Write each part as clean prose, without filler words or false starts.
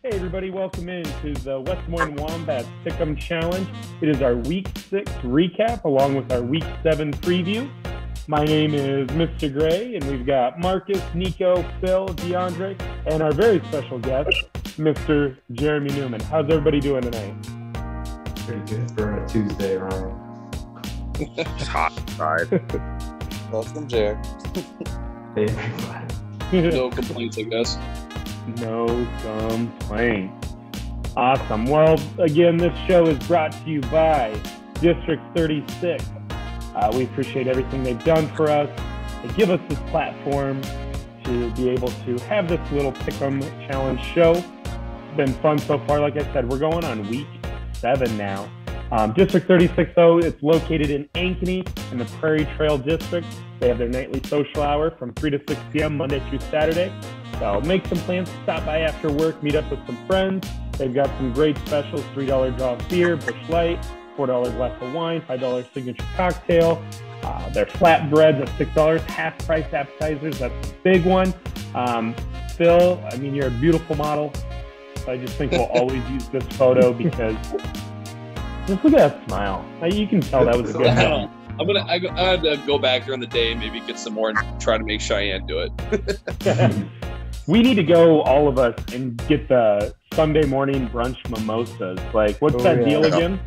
Hey everybody, welcome in to the West Des Moines Wombats Pick'em Challenge. It is our Week 6 recap along with our Week 7 preview. My name is Mr. Gray, and we've got Marcus, Nico, Phil, DeAndre, and our very special guest, Mr. Jeremy Newman. How's everybody doing tonight? Pretty good for a Tuesday, Ryan. It's hot outside. Welcome, Jared. Hey, everybody. No complaints, I guess. No complaints. Awesome. Well, again, this show is brought to you by District 36. We appreciate everything they've done for us. They give us this platform to be able to have this little Pick'em Challenge show. It's been fun so far. Like I said, we're going on Week 7 now. District 36, though, it's located in Ankeny in the Prairie Trail District. They have their nightly social hour from 3 to 6 p.m. Monday through Saturday. So make some plans to stop by after work, meet up with some friends. They've got some great specials: $3 draw of beer, Busch Light, $4 glass of wine, $5 signature cocktail. Their flatbreads at $6, half price appetizers. That's a big one. Phil, I mean, you're a beautiful model. I just think we'll always use this photo because just look at that smile. You can tell that was a good one. I'm gonna go back during the day and maybe get some more and try to make Cheyenne do it. We need to go, all of us, and get the Sunday morning brunch mimosas. Like, what's that deal again?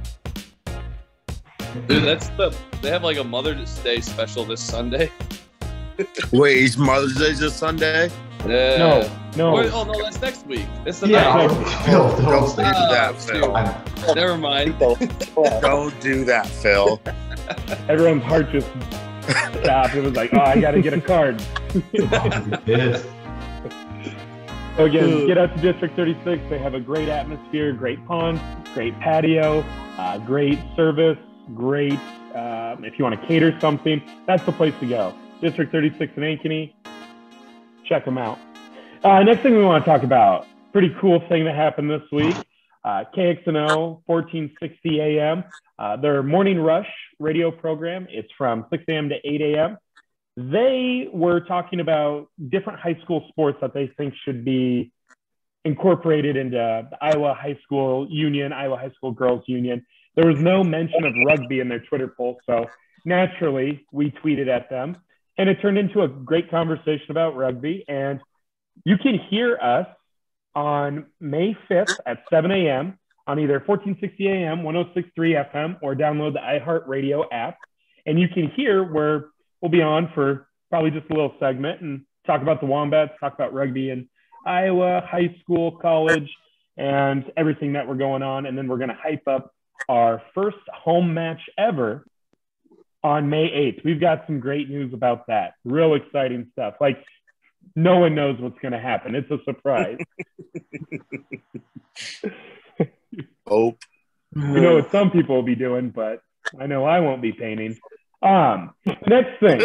Dude, they have like a Mother's Day special this Sunday. Wait, is Mother's Day this Sunday? No. Wait, oh no, that's next week. It's the Yeah, next Phil, Don't do that, Phil. Never mind. Don't do that, Phil. Everyone's heart just stopped. It was like, oh, I got to get a card. Yes. So again, get out to District 36. They have a great atmosphere, great pond, great patio, great service, great, if you want to cater something, that's the place to go. District 36 in Ankeny. Check them out. Next thing we want to talk about, pretty cool thing that happened this week. KXNO 1460 AM, their Morning Rush radio program. It's from 6 a.m. to 8 a.m. They were talking about different high school sports that they think should be incorporated into the Iowa High School Union, Iowa High School Girls Union. There was no mention of rugby in their Twitter poll, so naturally we tweeted at them, and it turned into a great conversation about rugby. And you can hear us on May 5th at 7 a.m. on either 1460 AM, 106.3 FM, or download the iHeartRadio app. And you can hear where we'll be on for probably just a little segment and talk about the Wombats, talk about rugby in Iowa, high school, college, and everything that we're going on. And then we're going to hype up our first home match ever on May 8th. We've got some great news about that. Real exciting stuff. Like, no one knows what's going to happen. It's a surprise. Hope. You know what some people will be doing, but I know I won't be painting. Next thing.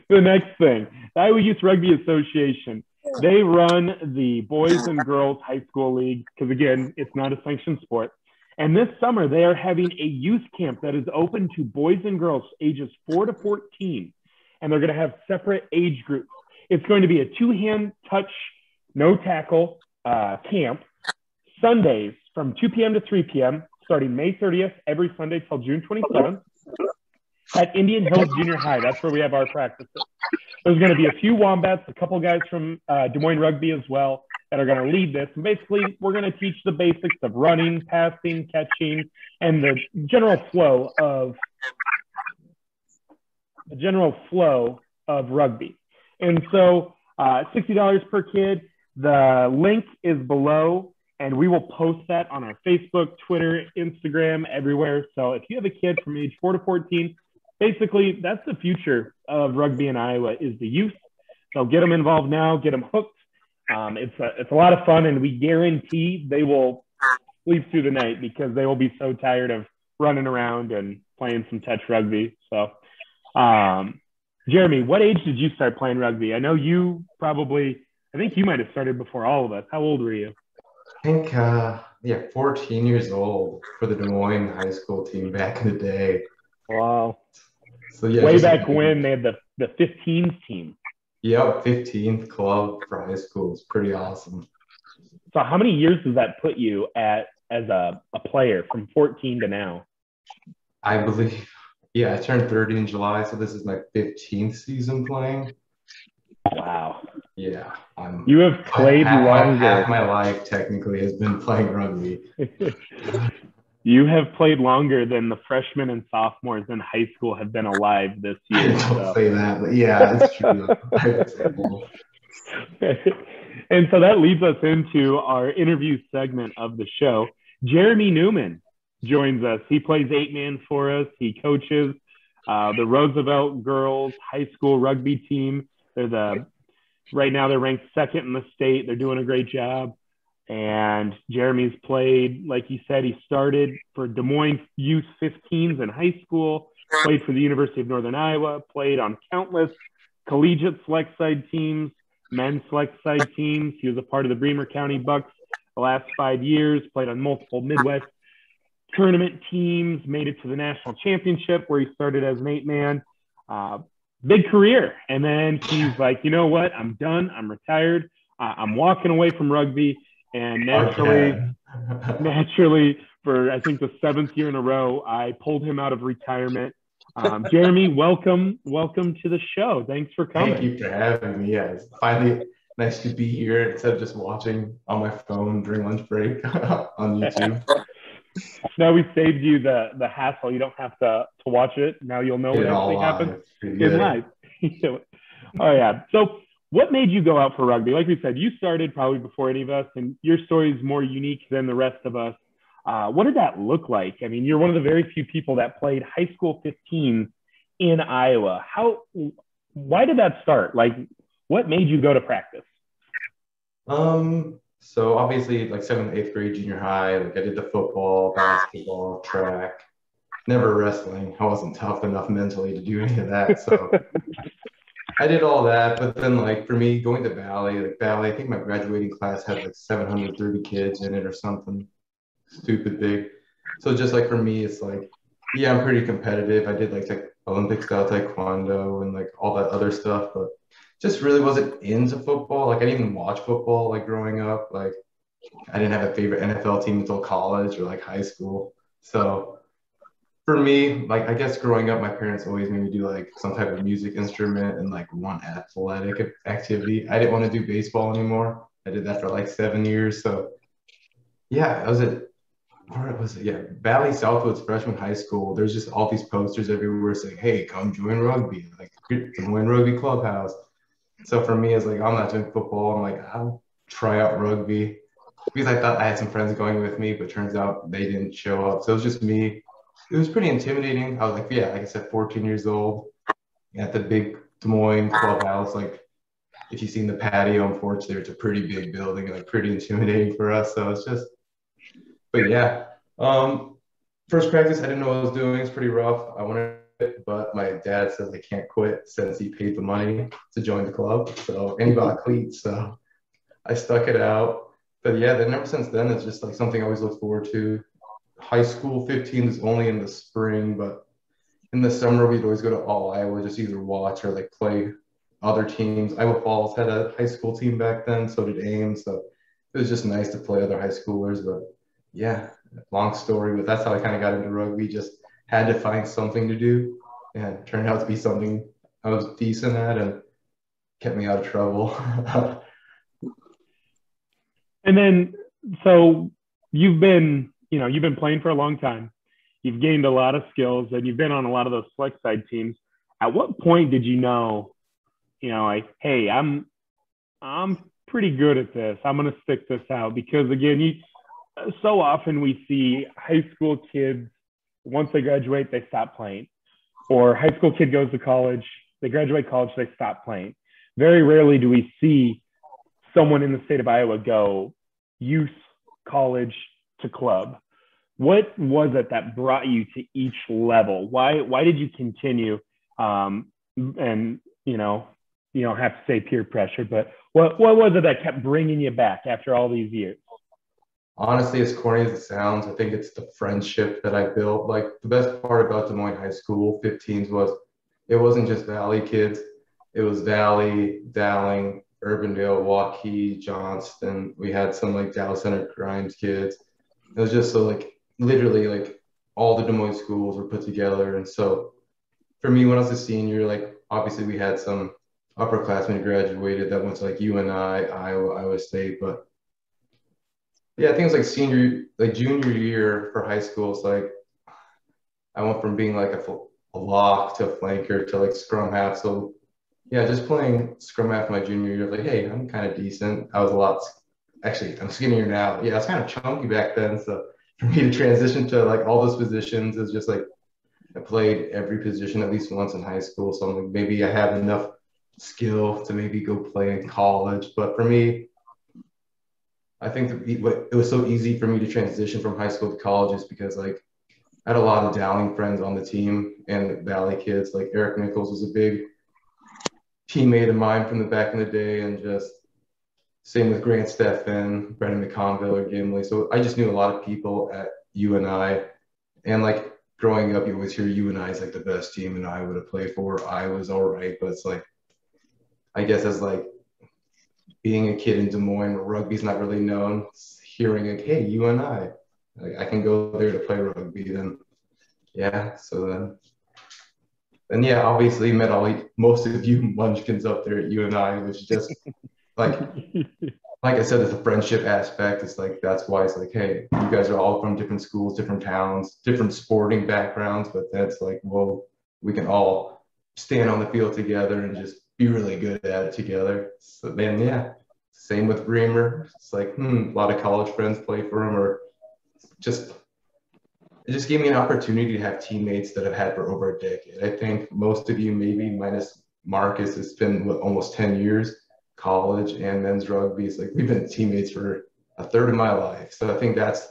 The next thing. The Iowa Youth Rugby Association. They run the Boys and Girls High School League because, again, it's not a sanctioned sport. And this summer, they are having a youth camp that is open to boys and girls ages 4 to 14. And they're going to have separate age groups. It's going to be a two-hand touch, no tackle camp, Sundays from 2 p.m. to 3 p.m., starting May 30th, every Sunday till June 27th, at Indian Hills Junior High. That's where we have our practices. There's going to be a few Wombats, a couple guys from Des Moines Rugby as well, that are going to lead this. And basically, we're going to teach the basics of running, passing, catching, and the general flow of rugby. And so $60 per kid. The link is below, and we will post that on our Facebook, Twitter, Instagram, everywhere. So if you have a kid from age 4 to 14, basically that's the future of rugby in Iowa is the youth. So get them involved now, get them hooked. It's a lot of fun, and we guarantee they will sleep through the night because they will be so tired of running around and playing some touch rugby. So Jeremy, what age did you start playing rugby? I know you I think you might have started before all of us. How old were you? I think, 14 years old for the Des Moines high school team back in the day. Wow. So yeah, way back when they had the 15s team. Yep, 15th club for high school. It's pretty awesome. So how many years does that put you at as a player from 14 to now? I believe, yeah, I turned 30 in July, so this is my 15th season playing. Wow. Yeah, I'm You have played half longer. my life technically has been playing rugby. You have played longer than the freshmen and sophomores in high school have been alive this I year. don't So. say that, but yeah, it's true. I would say both. And so that leads us into our interview segment of the show. Jeremy Newman joins us. He plays 8-man for us. He coaches the Roosevelt girls high school rugby team. Right now they're ranked second in the state. They're doing a great job. And Jeremy's played, like you said, he started for Des Moines Youth 15s in high school, played for the University of Northern Iowa, played on countless collegiate select side teams, men's select side teams. He was a part of the Bremer County Bucks the last 5 years, played on multiple Midwest tournament teams, made it to the national championship where he started as an 8-man. Big career. And then he's like, you know what? I'm done. I'm retired. I'm walking away from rugby. And naturally, for I think the 7th year in a row, I pulled him out of retirement. Jeremy, welcome to the show. Thanks for coming. Thank you for having me. Yeah, it's finally nice to be here instead of just watching on my phone during lunch break on YouTube. Now we saved you the hassle. You don't have to watch it. Now you'll know what actually happened in live. Oh yeah. So what made you go out for rugby? Like we said, you started probably before any of us, and your story is more unique than the rest of us. What did that look like? I mean, you're one of the very few people that played high school 15 in Iowa. Why did that start? Like, what made you go to practice? So obviously like 7th, 8th grade, junior high, like I did the football, basketball, track, never wrestling. I wasn't tough enough mentally to do any of that. So I did all that, but then like for me going to ballet, I think my graduating class had like 730 kids in it or something stupid big. So just like for me, it's like, yeah, I'm pretty competitive. I did like Olympic style taekwondo and like all that other stuff, but just really wasn't into football. Like I didn't even watch football like growing up. Like I didn't have a favorite NFL team until college or like high school. So for me, like I guess growing up, my parents always made me do like some type of music instrument and like one athletic activity. I didn't want to do baseball anymore. I did that for like 7 years. So yeah, I was at where was it? Yeah, Valley Southwoods freshman high school. There's just all these posters everywhere saying, "Hey, come join rugby, like Des Moines Rugby Clubhouse." So for me, it's like I'm not doing football. I'm like I'll try out rugby because I thought I had some friends going with me, but turns out they didn't show up. So it was just me. It was pretty intimidating. I was like, yeah, like I said, 14 years old at the big Des Moines clubhouse. Like if you've seen the patio, unfortunately, it's a pretty big building, like pretty intimidating for us. So it's just, but yeah. First practice, I didn't know what I was doing. It's pretty rough. I wanted it, but my dad says I can't quit since he paid the money to join the club. So, and he bought cleats. So I stuck it out. But yeah, then ever since then, it's just like something I always look forward to. High school 15 is only in the spring, but in the summer, we'd always go to All Iowa, just either watch or like play other teams. Iowa Falls had a high school team back then, so did Ames. So it was just nice to play other high schoolers. But yeah, long story, but that's how I kind of got into rugby. Just had to find something to do, and it turned out to be something I was decent at and kept me out of trouble. And then, so you've been playing for a long time. You've gained a lot of skills, and you've been on a lot of those select side teams. At what point did you know, like, hey, I'm pretty good at this. I'm going to stick this out? Because again, so often we see high school kids, once they graduate, they stop playing. Or high school kid goes to college, they graduate college, they stop playing. Very rarely do we see someone in the state of Iowa go youth, college to club. What was it that brought you to each level? Why did you continue? And you don't have to say peer pressure, but what was it that kept bringing you back after all these years? Honestly, as corny as it sounds, I think it's the friendship that I built. Like the best part about Des Moines High School 15s was it wasn't just Valley kids. it was Valley, Dowling, Urbandale, Waukee, Johnston. We had some like Dallas Center Grimes kids. It was just so like literally like all the Des Moines schools were put together. And so for me, when I was a senior, like obviously we had some upperclassmen who graduated that went to like UNI, Iowa State. But yeah, I think it was like junior year for high school. It's like I went from being like a lock to a flanker to like scrum half. So yeah, just playing scrum half my junior year, like, hey, I'm kind of decent. I'm skinnier now. Yeah, I was kind of chunky back then. So for me to transition to like all those positions is just like I played every position at least once in high school. So I'm like, maybe I have enough skill to maybe go play in college. But for me, I think it was so easy for me to transition from high school to college is because like I had a lot of Dowling friends on the team and Valley kids. Like Eric Nichols was a big teammate of mine from the back in the day, and just same with Grant Steffen, Brendan McConville, Gimli. So I just knew a lot of people at UNI, and like growing up, you always hear UNI is like the best team in Iowa to play for. Iowa's all right, but it's like I guess as like being a kid in Des Moines where rugby's not really known, hearing like, hey, UNI, like I can go there to play rugby, then yeah. So then yeah, obviously met most of you munchkins up there at UNI, which is just like I said, it's a friendship aspect. It's like that's why it's like, hey, you guys are all from different schools, different towns, different sporting backgrounds, but that's like, well, we can all stand on the field together and just be really good at it together. So then yeah, same with Bremer. It's like, a lot of college friends play for him, or it just gave me an opportunity to have teammates that I've had for over a decade. I think most of you, maybe minus Marcus, it's been almost 10 years, college and men's rugby. It's like we've been teammates for a third of my life. So I think that's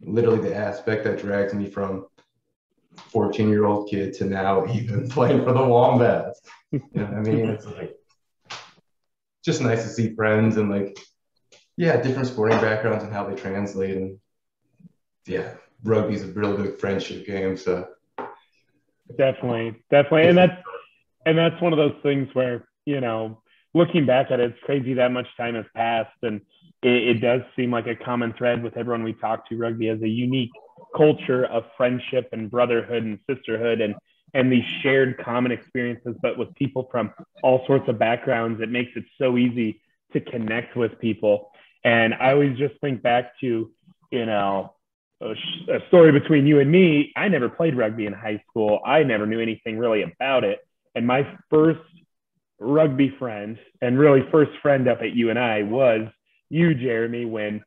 literally the aspect that drags me from 14-year-old kid to now even playing for the Wombats. You know what I mean? It's like just nice to see friends and like, yeah, different sporting backgrounds and how they translate. And yeah, rugby's a real big friendship game. So definitely. And that's one of those things where, looking back at it, it's crazy that much time has passed. And it does seem like a common thread with everyone we talk to. Rugby has a unique culture of friendship and brotherhood and sisterhood and these shared common experiences, but with people from all sorts of backgrounds, it makes it so easy to connect with people. And I always just think back to, a story between you and me. I never played rugby in high school. I never knew anything really about it. And my first rugby friend and really first friend up at UNI was you, Jeremy, when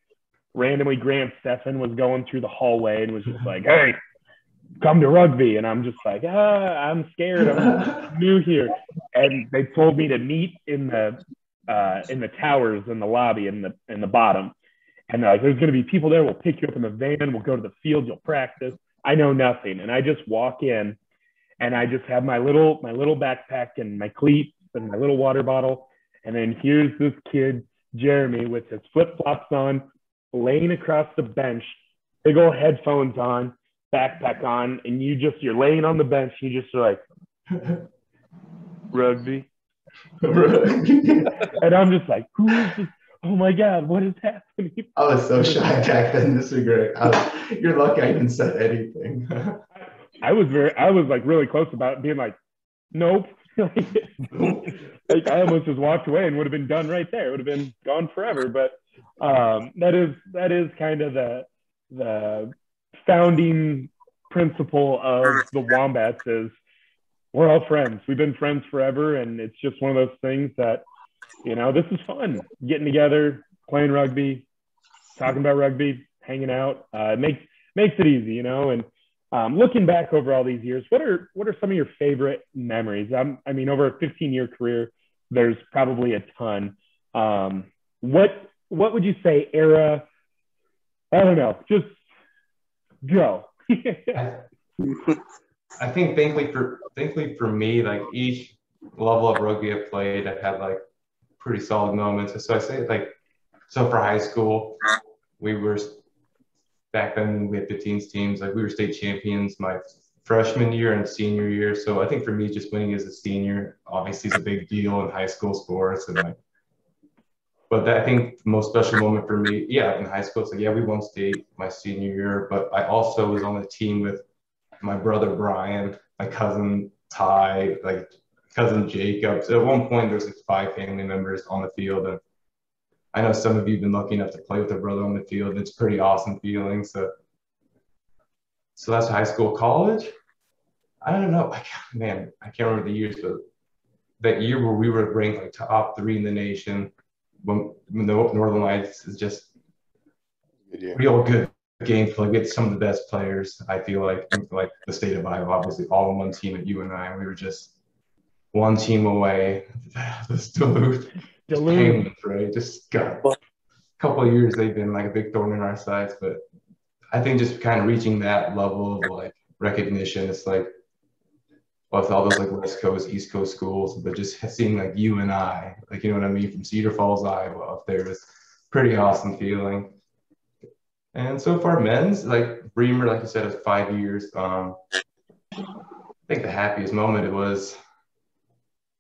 randomly Grant Steffen was going through the hallway and was just like, hey, come to rugby. And I'm just like, I'm scared. I'm new here. And they told me to meet in the towers in the lobby in the bottom. And they're like, there's going to be people there. We'll pick you up in the van. We'll go to the field. You'll practice. I know nothing. And I just walk in and I just have my little backpack and my cleats and my little water bottle. And then here's this kid, Jeremy, with his flip-flops on, laying across the bench, big old headphones on, backpack on. And you're laying on the bench. You just are like, rugby. And I'm just like, who is this? Oh my God, what is happening? I was so shy back then. This is great. You're lucky I even said anything. I was like really close about being like, nope. Like I almost just walked away and would have been done right there. It would have been gone forever. But that is kind of the founding principle of the Wombats is we're all friends. We've been friends forever, and it's just one of those things that, this is fun. Getting together, playing rugby, talking about rugby, hanging out. It makes it easy, And looking back over all these years, what are some of your favorite memories? I mean, over a 15-year career, there's probably a ton. What would you say era? I don't know. Just go. I think thankfully for me, like each level of rugby I played, I've had like pretty solid moments. So I say so for high school, back then we had 15 teams. Like we were state champions my freshman year and senior year. So I think for me, just winning as a senior obviously is a big deal in high school sports. And like, but I think the most special moment for me, yeah, in high school, it's like, yeah, we won state my senior year, but I also was on the team with my brother Brian, my cousin Ty, like cousin Jacob. So at one point, there's like 5 family members on the field, and I know some of you have been lucky enough to play with a brother on the field. It's a pretty awesome feeling. So that's high school. College, I don't know. I can't remember the years, but that year where we were ranked like top 3 in the nation, when the Northern Lights is just real good game play. We had some of the best players, I feel like the state of Iowa, obviously all on one team at UNI. We were just one team away. This Duluth. Payments, right? Just got a couple of years they've been like a big thorn in our sides, but I think just kind of reaching that level of like recognition, it's like with all those like West Coast, East Coast schools, but just seeing like UNI, like you know what I mean, from Cedar Falls, Iowa, up there is pretty awesome feeling. And so far, men's like Bremer, like you said, is 5 years. I think the happiest moment it was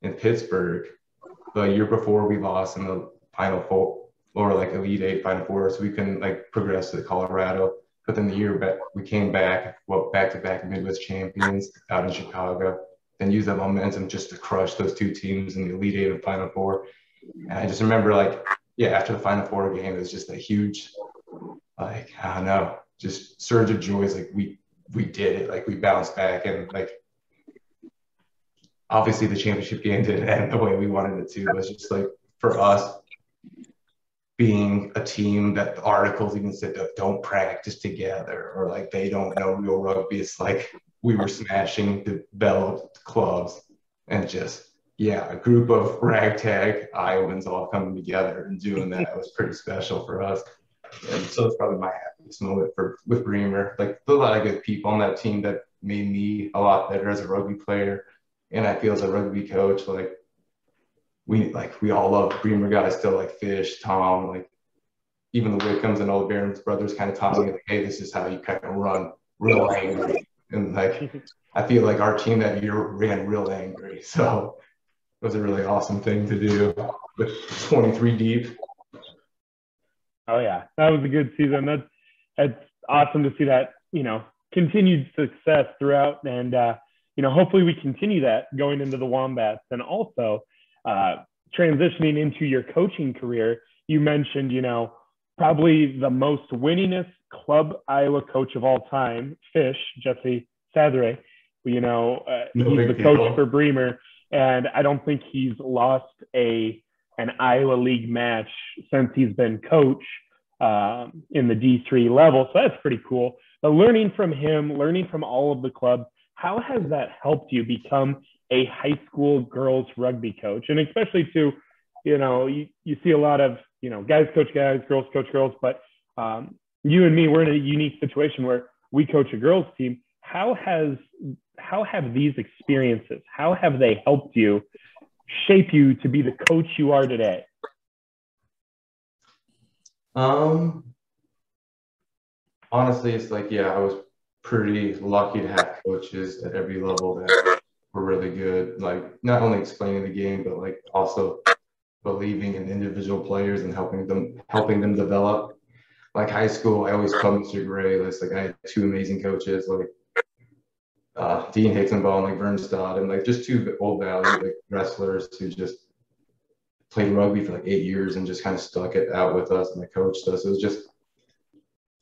in Pittsburgh. The year before we lost in the Final Four or like Elite Eight Final Four, so we couldn't like progress to Colorado. But then the year back, we came back, back-to-back Midwest champions out in Chicago, then used that momentum just to crush those 2 teams in the Elite Eight and Final Four. And I just remember like, yeah, after the Final Four game, it was just a huge, like, I don't know, just surge of joy. It's like we did it, like we bounced back, and like obviously the championship game didn't end the way we wanted it to. It was just like for us being a team that the articles even said that don't practice together or like they don't know real rugby. It's like we were smashing the developed clubs and just, yeah, a group of ragtag Iowans all coming together and doing that. It was pretty special for us. And so it's probably my happiest moment with Bremer. Like a lot of good people on that team that made me a lot better as a rugby player. And I feel as a rugby coach, like we all love Bremer guys still, like Fish, Tom, like even the Wickhams and all the Barron's brothers kind of taught me like, hey, this is how you kind of run real angry. And like I feel like our team that year ran real angry. So it was a really awesome thing to do with 23 deep. Oh yeah, that was a good season. That's awesome to see that, continued success throughout, and hopefully we continue that going into the Wombats. And also transitioning into your coaching career, you mentioned, probably the most winningest Club Iowa coach of all time, Fish, Jesse Sadre. He's the coach for Bremer, and I don't think he's lost an Iowa League match since he's been coach in the D3 level. So that's pretty cool. But learning from him, learning from all of the clubs, how has that helped you become a high school girls rugby coach? And especially too, you see a lot of, guys coach guys, girls coach girls, but you and me, we're in a unique situation where we coach a girls team. How have these experiences, how have they helped you shape you to be the coach you are today? Honestly, it's like, yeah, I was pretty lucky to have coaches at every level that were really good, like not only explaining the game, but like also believing in individual players and helping them develop. Like high school, I always called Mr. Gray. It's like I had 2 amazing coaches, like Dean Higginball and like Vernstad, and like just 2 old Valley like wrestlers who just played rugby for like 8 years and just kind of stuck it out with us, and I coached us. It was just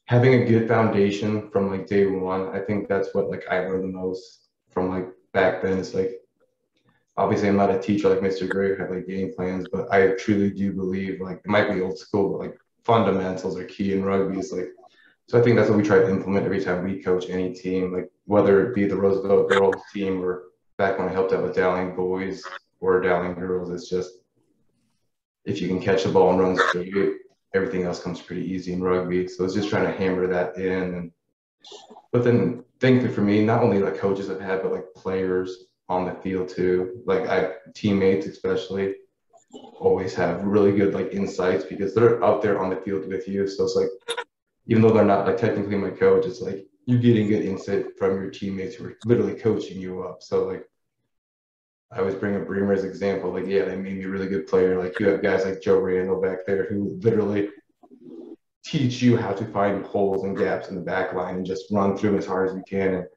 having a good foundation from like day one. I think that's what like I learned the most from like back then. It's like obviously I'm not a teacher like Mr. Gray who had like game plans, but I truly do believe like it might be old school, but like fundamentals are key in rugby. It's like, so I think that's what we try to implement every time we coach any team, like whether it be the Roosevelt girls team or back when I helped out with Dowling boys or Dowling girls. It's just if you can catch the ball and run straight, everything else comes pretty easy in rugby. So it's just trying to hammer that in. But then thankfully for me, not only like coaches I've had, but like players on the field too. Like teammates especially always have really good like insights because they're out there on the field with you. So it's like, even though they're not like technically my coach, it's like you're getting good insight from your teammates who are literally coaching you up. So like, I always bring up Bremer as an example. Like, yeah, they made me a really good player. Like, you have guys like Joe Randall back there who literally teach you how to find holes and gaps in the back line and just run through them as hard as you can, and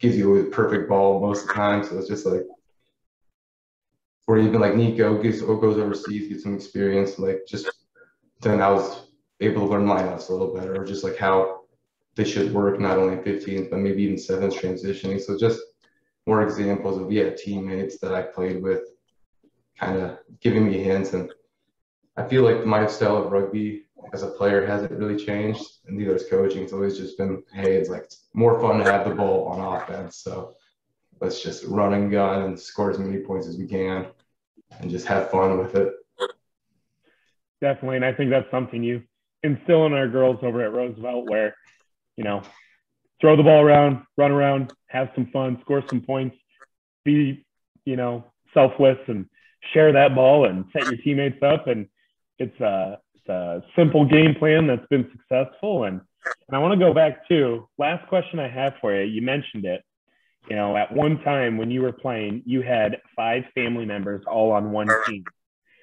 gives you a perfect ball most of the time. So it's just like, or even like Nico goes overseas, gets some experience. Like, just then I was able to learn lineups a little better, or just like how they should work, not only 15th, but maybe even 7th transitioning. So just more examples of, teammates that I played with kind of giving me hints. And I feel like my style of rugby as a player hasn't really changed, and neither is coaching. It's always just been, hey, it's like more fun to have the ball on offense. So let's just run and gun and score as many points as we can and just have fun with it. Definitely. And I think that's something you instill in our girls over at Roosevelt, where, throw the ball around, run around, have some fun, score some points, be, selfless and share that ball and set your teammates up. And it's a simple game plan that's been successful. And I want to go back to last question I have for you. You mentioned it. At one time when you were playing, you had 5 family members all on one team.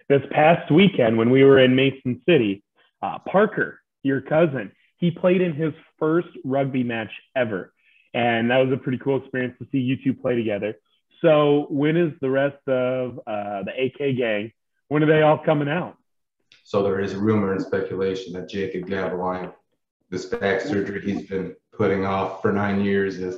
This past weekend when we were in Mason City, Parker, your cousin, he played in his first rugby match ever. And that was a pretty cool experience to see you two play together. So when is the rest of the AK gang, when are they all coming out? So there is rumor and speculation that Jacob Gabeline, this back surgery he's been putting off for 9 years, is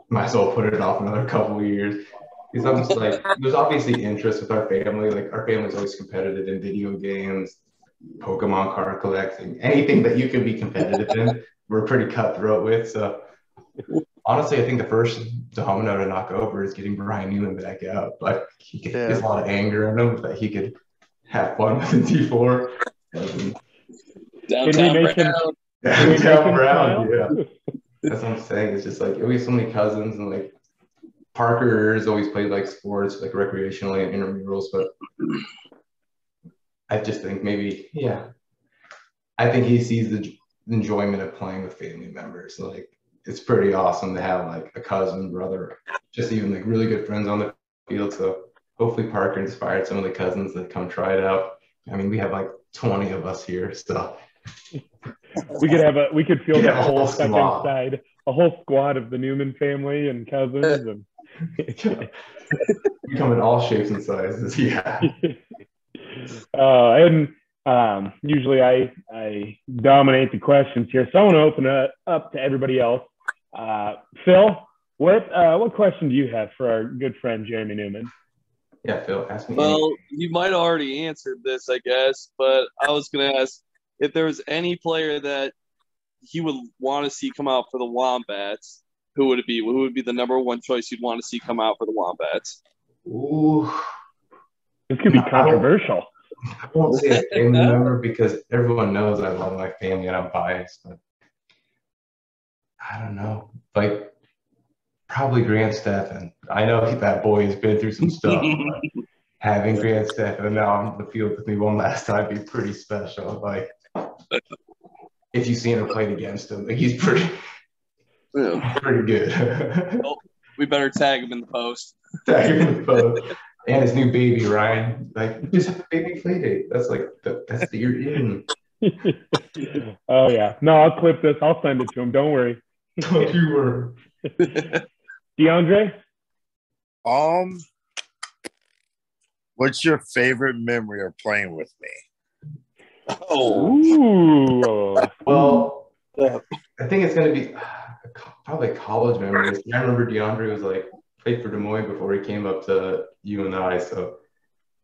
might as well put it off another couple of years. Because I'm just like, there's obviously interest with our family. Like, our family's always competitive in video games, Pokemon card collecting, anything that you can be competitive in, we're pretty cutthroat with. So honestly, I think the first domino to knock over is getting Brian Newman back out. Like, there's a lot of anger in him that he could have fun with in T4. Downtown Brown, yeah. That's what I'm saying. It's just like, we have so many cousins, and like Parker has always played like sports, like recreationally and intramurals, but I just think maybe, I think he sees the enjoyment of playing with family members. Like, it's pretty awesome to have like a cousin, brother, just even like really good friends on the field. So hopefully Parker inspired some of the cousins that come try it out. I mean, we have like 20 of us here, so we could feel that whole step squad. inside, a whole squad of the Newman family and cousins, and we come in all shapes and sizes. And usually I dominate the questions here, so I want to open it up to everybody else. Phil, what question do you have for our good friend Jeremy Newman? Yeah, Phil, ask me. Well, you might have already answered this, I guess, but I was going to ask if there was any player that he would want to see come out for the Wombats. Who would it be? Who would be the number one choice you'd want to see come out for the Wombats? Ooh, this could be controversial. I won't say a family member because everyone knows I love my family and I'm biased. But I don't know. Like, probably Grant Steffen. I know that boy has been through some stuff. But having Grant Steffen now on the field with me one last time be pretty special. Like, if you've seen him playing against him, like, he's pretty good. Well, we better tag him in the post. Tag him in the post. And his new baby, Ryan. Like, just have a baby play date. That's like, that's the you're in. Oh, yeah. No, I'll clip this. I'll send it to him. Don't worry. Don't you worry. DeAndre? What's your favorite memory of playing with me? Ooh. Well, I think it's going to be probably college memories. I remember DeAndre was like, played for Des Moines before he came up to UNI. So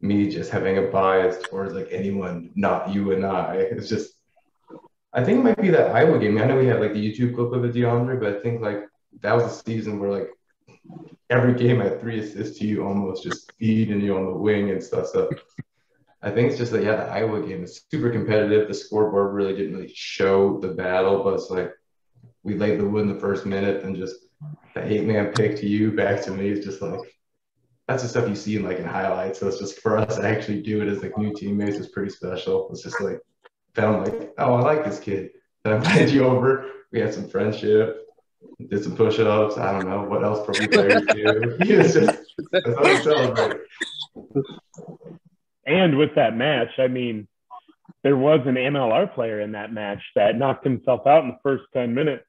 me just having a bias towards like anyone not UNI, it's just, I think it might be that Iowa game. I know we had like the YouTube clip of the DeAndre, but I think like that was a season where like every game I had 3 assists to you, almost just feeding you on the wing and stuff. So I think it's just that, the Iowa game is super competitive. The scoreboard really didn't really show the battle, but it's like we laid the wood in the first minute, and just the 8-man pick to you back to me is just like, that's the stuff you see in like in highlights. So it's just for us to actually do it as like new teammates is pretty special. It's just like, then I'm like, oh, I like this kid. Then I invited you over. We had some friendship. did some push-ups. I don't know what else pro players do. He was just that's how he celebrated. And with that match, I mean, there was an MLR player in that match that knocked himself out in the first 10 minutes.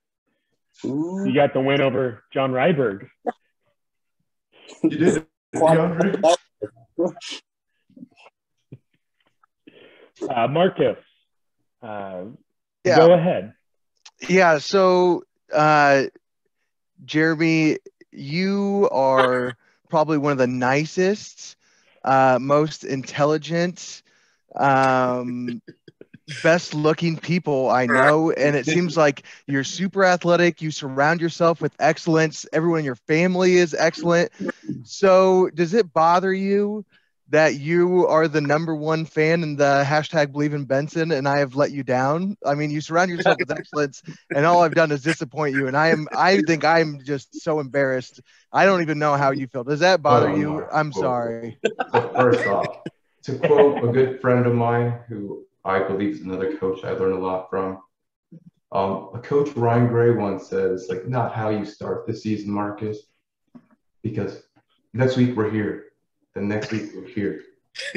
Ooh. You got the win over John Ryberg. You did, DeAndre. Marcus, Yeah. go ahead. Yeah. So, Jeremy, you are probably one of the nicest, most intelligent, best looking people I know. And it seems like you're super athletic. You surround yourself with excellence. Everyone in your family is excellent. So does it bother you that you are the number one fan in the hashtag Believe in Benson and I have let you down? I mean, you surround yourself with excellence and all I've done is disappoint you. And I think I'm just so embarrassed. I don't even know how you feel. Does that bother you? I'm sorry. So first off, to quote a good friend of mine who I believe is another coach I learned a lot from, a coach Ryan Gray once said, it's like not how you start the season, Marcus, because next week we're here, then next week we're here.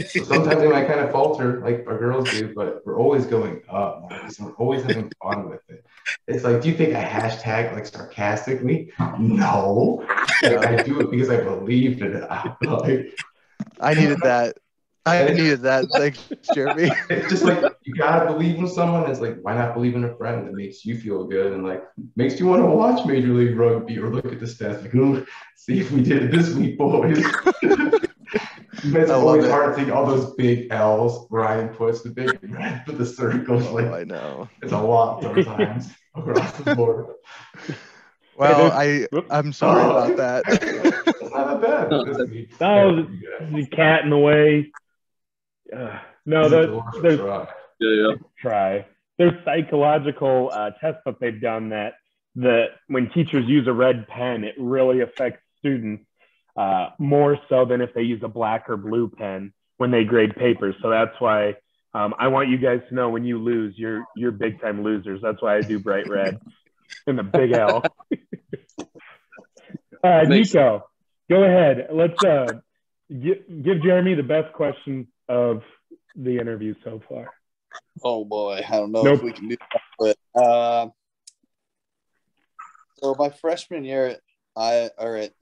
So sometimes they might kind of falter like our girls do, but we're always going up, Marcus, and we're always having fun with it. It's like, do you think I hashtag like sarcastically? No. Like, I do it because I believe in it. Like, I needed that. I needed that. Thanks, Jeremy. it's just like you gotta believe in someone. It's like, why not believe in a friend that makes you feel good and like makes you want to watch Major League Rugby or look at the stats? Like, ooh, see if we did it this week, boys. It's always hard to think all those big L's Ryan puts, the big red for the circles. Oh, like, I know. It's a lot sometimes across the board. Well, I'm sorry about that. It's not that bad. No, the cat in the way. No, there's try. There's psychological tests that they've done that when teachers use a red pen, it really affects students more so than if they use a black or blue pen when they grade papers. So that's why I want you guys to know when you lose, you're big time losers. That's why I do bright red and the big L. Nico, go ahead. Let's give Jeremy the best question of the interview so far. Oh boy, I don't know if we can do that, but so my freshman year at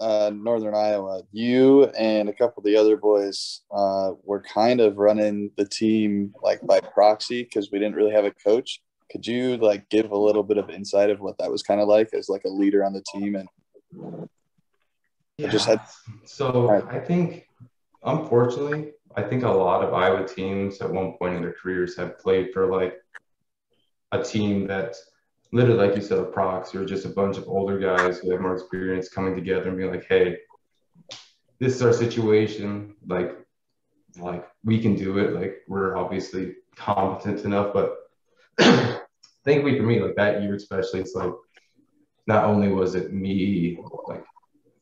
Northern Iowa, you and a couple of the other boys were kind of running the team like by proxy because we didn't really have a coach. Could you like give a little bit of insight of what that was kind of like as like a leader on the team? And I think, unfortunately, I think a lot of Iowa teams at one point in their careers have played for like a team that's literally, like you said, a proxy or just a bunch of older guys who have more experience coming together and being like, hey, this is our situation. Like we can do it. Like we're obviously competent enough, but thankfully for me, like that year especially, it's like not only was it me, like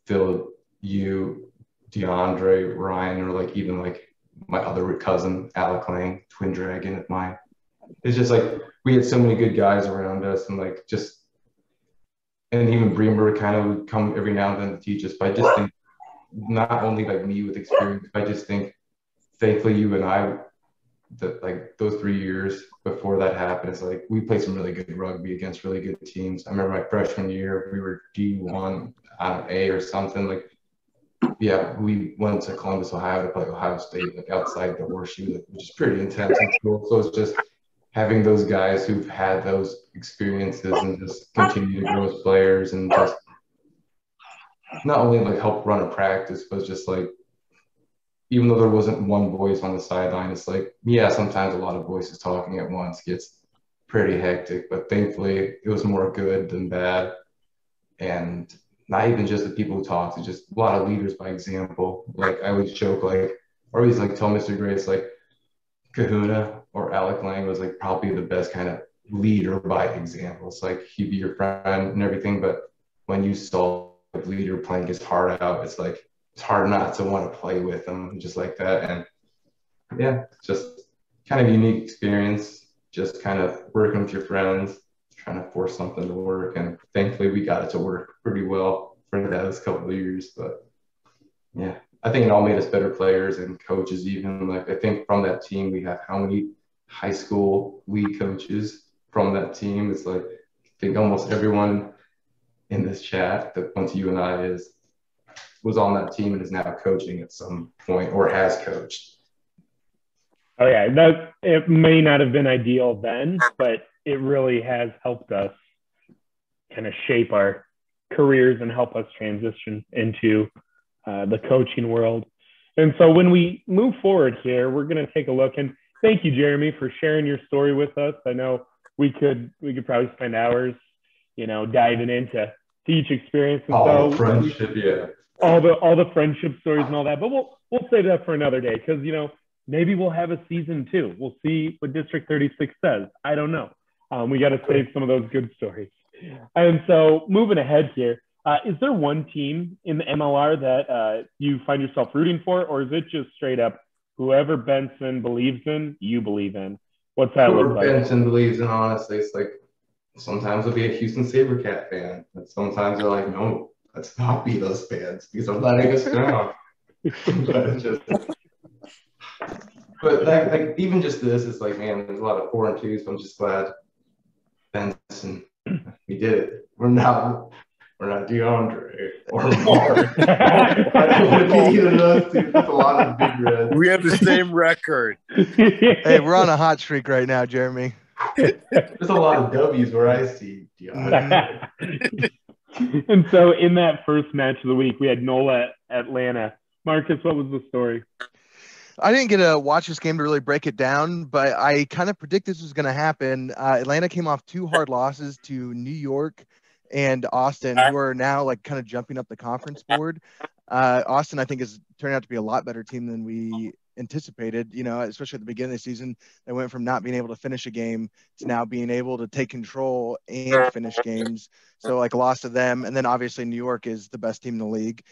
Phil, you, DeAndre, Ryan, or like even like my other cousin, Alec Lang, twin dragon of mine. It's just like we had so many good guys around us and like just, and even Bremer kind of would come every now and then to teach us. But I just think not only like me with experience, but I just think thankfully you and I, that like those 3 years before that happened, it's like we played some really good rugby against really good teams. I remember my freshman year, we were D1 A or something. Like, yeah, we went to Columbus, Ohio to play Ohio State, like outside the horseshoe, like, which is pretty intense and cool. So it's just having those guys who've had those experiences and just continue to grow as players and just not only like help run a practice, but just like, even though there wasn't one voice on the sideline, it's like, yeah, sometimes a lot of voices talking at once gets pretty hectic, but thankfully it was more good than bad. And not even just the people who talked, it's just a lot of leaders by example. Like I would joke, like, or always like tell Mr. Grace, like Kahuna or Alec Lang was like probably the best kind of leader by example. It's like he'd be your friend and everything, but when you saw a leader playing his heart out, it's like, it's hard not to want to play with them just like that. And yeah, just kind of unique experience, just kind of working with your friends, trying to force something to work. And thankfully, we got it to work pretty well for those couple of years. But yeah, I think it all made us better players and coaches. Even like I think from that team, we have how many high school league coaches from that team? It's like I think almost everyone in this chat that went to UNI was on that team and is now coaching at some point or has coached. Oh yeah, that it may not have been ideal then, but it really has helped us kind of shape our careers and help us transition into the coaching world. And so when we move forward here, we're going to take a look. And thank you, Jeremy, for sharing your story with us. I know we could probably spend hours, diving into each experience. And all the friendship, yeah. All the friendship stories and all that. But we'll save that for another day because maybe we'll have a season 2. We'll see what District 36 says. I don't know. We got to save some of those good stories. And so moving ahead here, is there one team in the MLR that you find yourself rooting for, or is it just straight up whoever Benson believes in, you believe in? What's that look like? Benson believes in, honestly, it's like sometimes I'll be a Houston SaberCat fan, and sometimes they're like, no, let's not be those fans because I'm letting us down. But it's just, but like even just this, it's like, man, there's a lot of 4 and 2s. So I'm just glad Benson, we did it. We're not DeAndre or Mark. I don't want to be either of those two. That's a lot of big reds. We have the same record. Hey, we're on a hot streak right now, Jeremy. There's a lot of W's where I see DeAndre. And so in that first match of the week, we had NOLA Atlanta. Marcus, what was the story? I didn't get to watch this game to really break it down, but I kind of predict this was going to happen. Atlanta came off 2 hard losses to New York and Austin, who are now like kind of jumping up the conference board. Austin, I think, is turning out to be a lot better team than we anticipated, especially at the beginning of the season. They went from not being able to finish a game to now being able to take control and finish games. So like a loss to them. And then obviously New York is the best team in the league.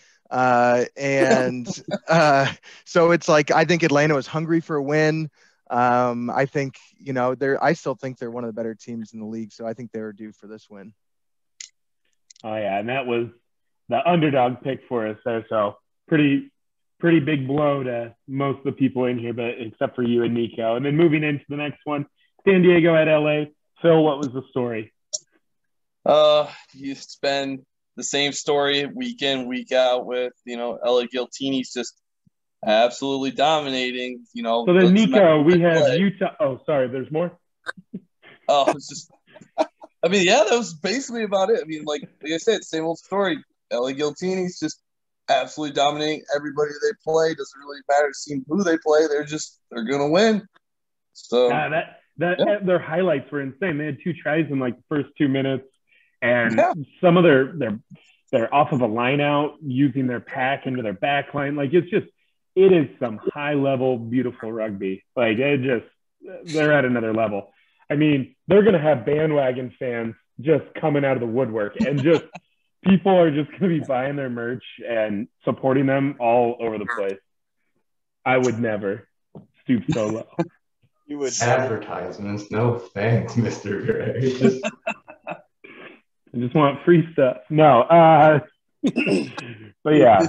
So it's like, I think Atlanta was hungry for a win. I think, I still think they're one of the better teams in the league. So I think they were due for this win. Oh yeah. And that was the underdog pick for us there. So pretty big blow to most of the people in here, but except for you and Nico. And then moving into the next one, San Diego at LA. Phil, what was the story? It's been the same story week in, week out with, LA Giltini's just absolutely dominating, So then, Nico, we have Utah. Oh, sorry, there's more? It's just – that was basically about it. Like I said, same old story. LA Giltini's just absolutely dominating everybody they play. Doesn't really matter seeing who they play. They're going to win. So their highlights were insane. They had 2 tries in like the first 2 minutes. And some of they're off of a line out using their pack into their back line. Like it is some high level, beautiful rugby. Like they're at another level. They're going to have bandwagon fans just coming out of the woodwork and just people are just going to be buying their merch and supporting them all over the place. I would never stoop so low. You would advertisements. No thanks, Mr. Gray. I just want free stuff. No. But yeah,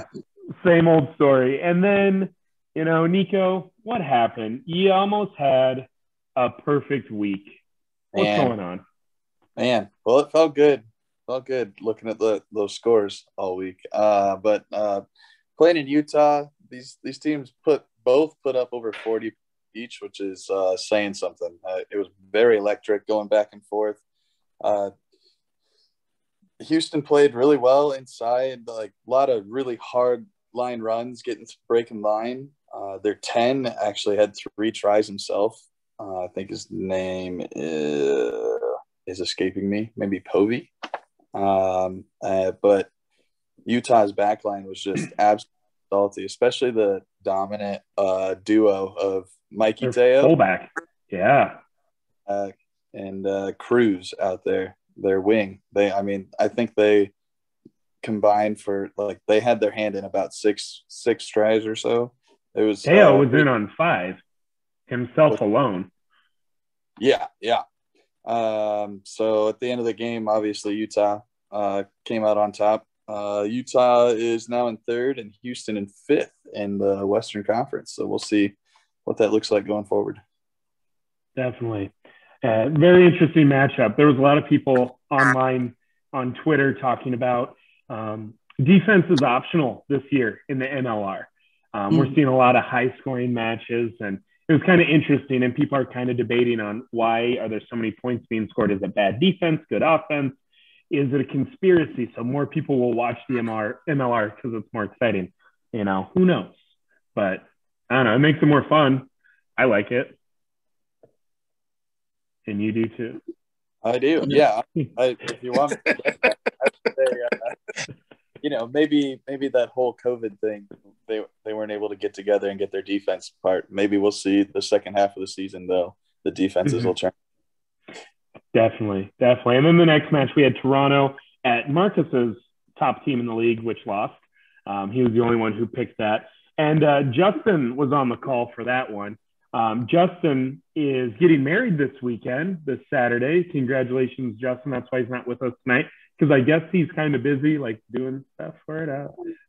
same old story. And then, Nico, what happened? You almost had a perfect week. What's going on? Man, well, it felt good. Felt good looking at those scores all week. But playing in Utah, these teams put up over 40 each, which is saying something. It was very electric going back and forth. Houston played really well inside, like a lot of really hard line runs, breaking line. Their 10 actually had 3 tries himself. I think his name is escaping me, maybe Povey. But Utah's backline was just absolutely salty, especially the dominant duo of Mikey Teo. Fullback. Yeah. And Cruz out there. Their wing. I think they combined for they had their hand in about six tries or so. It was Teo was in on 5 himself alone. Yeah. So at the end of the game, obviously Utah came out on top. Utah is now in third and Houston in fifth in the Western Conference. So we'll see what that looks like going forward. Definitely. Very interesting matchup. There was a lot of people online on Twitter talking about defense is optional this year in the MLR. We're seeing a lot of high-scoring matches, and it was kind of interesting, and people are kind of debating on why are there so many points being scored. Is it bad defense, good offense? Is it a conspiracy? So more people will watch the MLR because it's more exciting. You know, who knows? But I don't know. It makes it more fun. I like it. And you do too. I do. Yeah. If you want, I would say, you know, maybe that whole COVID thing, they weren't able to get together and get their defense part. Maybe we'll see the second half of the season, though. The defenses will turn. Definitely. And then the next match, we had Toronto at Marcus's top team in the league, which lost. He was the only one who picked that. And Justin was on the call for that one. Justin is getting married this Saturday. Congratulations, Justin. That's why he's not with us tonight, because I guess he's kind of busy, like doing stuff for it.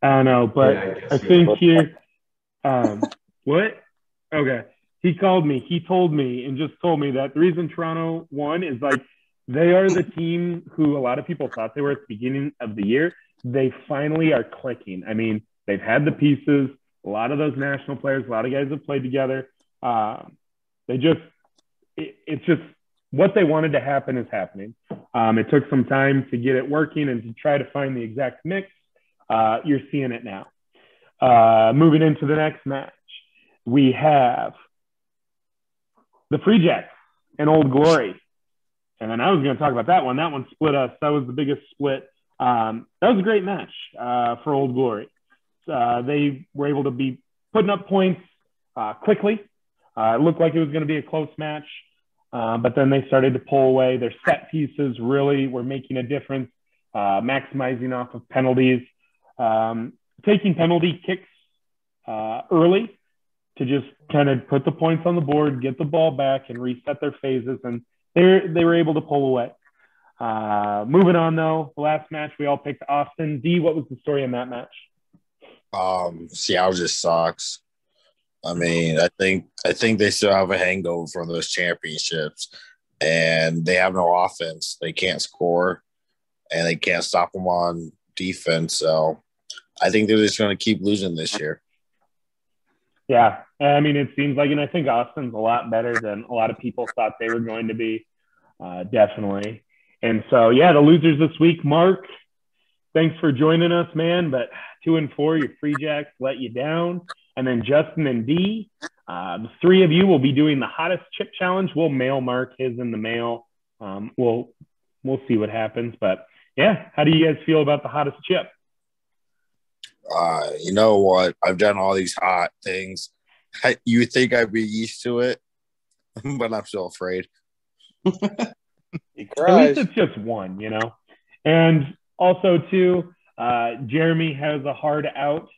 I don't know, but yeah, I think here, what? Okay. He called me. He told me and just told me that the reason Toronto won is like they are the team who a lot of people thought they were at the beginning of the year. They finally are clicking. I mean, they've had the pieces. A lot of those national players, a lot of guys have played together. It's just what they wanted to happen is happening. It took some time to get it working and to try to find the exact mix. You're seeing it now. Moving into the next match, we have the Free Jacks and Old Glory. And then I was going to talk about that one. That one split us. That was the biggest split. That was a great match for Old Glory. They were able to be putting up points quickly. It looked like it was going to be a close match, but then they started to pull away. Their set pieces really were making a difference, maximizing off of penalties, taking penalty kicks early to just kind of put the points on the board, get the ball back, and reset their phases, and they were able to pull away. Moving on, though, the last match, we all picked Austin. D, what was the story in that match? Seattle just sucks. I mean, I think they still have a hangover from those championships, and they have no offense. They can't score, and they can't stop them on defense. So I think they're just going to keep losing this year. Yeah, I mean, it seems like, and I think Austin's a lot better than a lot of people thought they were going to be, definitely. And so, yeah, the losers this week, Mark, thanks for joining us, man, but 2-4, your Free Jacks let you down. And then Justin and D, the three of you will be doing the hottest chip challenge. We'll mail Mark his in the mail. We'll see what happens. But, yeah, how do you guys feel about the hottest chip? You know what? I've done all these hot things. You think I'd be used to it, but I'm still afraid. At least it's just one, you know. And also, too, Jeremy has a hard out.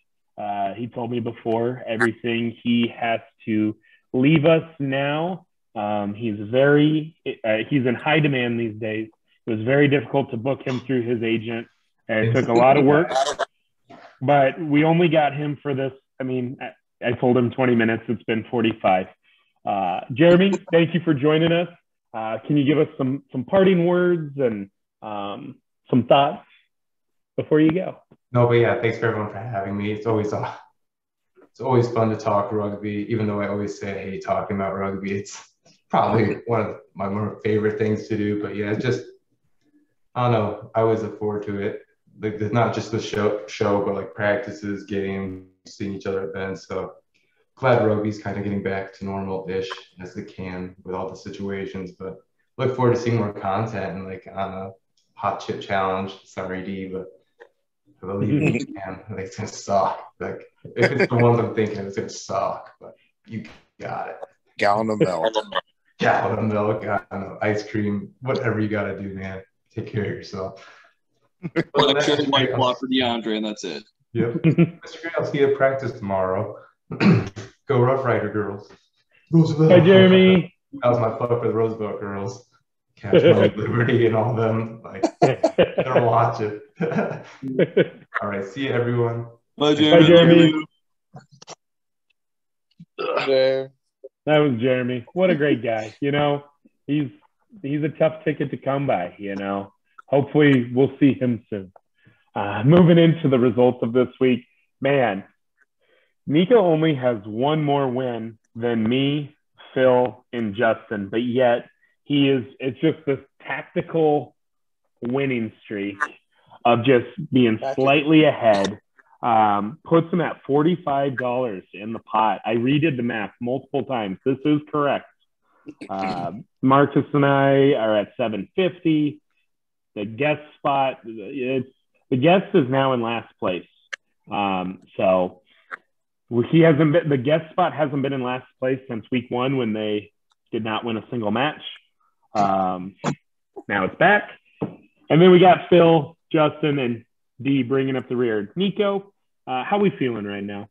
He told me before everything. He has to leave us now. He's in high demand these days. It was very difficult to book him through his agent. It took a lot of work. But we only got him for this. I mean, I told him 20 minutes. It's been 45. Jeremy, thank you for joining us. Can you give us some parting words and some thoughts before you go? No, but yeah, thanks for everyone for having me. It's always fun to talk rugby, even though I always say I hate talking about rugby. It's probably one of my more favorite things to do. But yeah, it's just, I don't know. I always look forward to it. Like, it's not just the show, but like practices, games, seeing each other at events. So glad rugby's kind of getting back to normal-ish as it can with all the situations. But look forward to seeing more content and like on a hot chip challenge. Sorry, D, but I believe you can. Like, it's gonna suck. Like, if it's the ones I'm thinking, it's gonna suck. But you got it. Gallon of milk. Gallon of milk, gallon of ice cream, whatever you gotta do, man. Take care of yourself. Lecture White Claw for DeAndre, and that's it. Yep. Mr. Green, I'll see you at practice tomorrow. Go Rough Rider girls. Roosevelt. Hi, Jeremy. That was my plug for the Roosevelt girls. Catch My Liberty and all them. Like, gonna watch it. All right, see you, everyone. Bye, Bye, Jeremy. There. That was Jeremy. What a great guy. You know, he's a tough ticket to come by, you know. Hopefully we'll see him soon. Moving into the results of this week, man, Nico only has one more win than me, Phil, and Justin, but yet it's just this tactical winning streak of just being slightly ahead. Puts him at $45 in the pot. I redid the math multiple times. This is correct. Marcus and I are at $750. The guest spot, the guest is now in last place. So the guest spot hasn't been in last place since week 1 when they did not win a single match. Now it's back. And then we got Phil, Justin, and D bringing up the rear. Nico, how we feeling right now?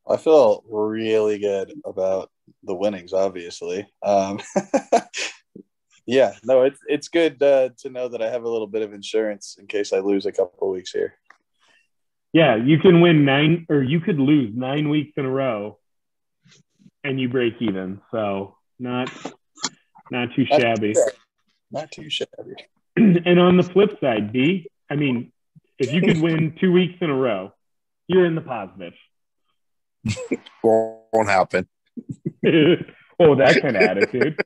I feel really good about the winnings, obviously. Yeah, no, it's good to know that I have a little bit of insurance in case I lose a couple of weeks here. Yeah, you can win 9, or you could lose 9 weeks in a row, and you break even. So not too shabby. Not too shabby. And on the flip side, D, I mean, if you could win 2 weeks in a row, you're in the positive. Won't happen. Oh, that kind of attitude.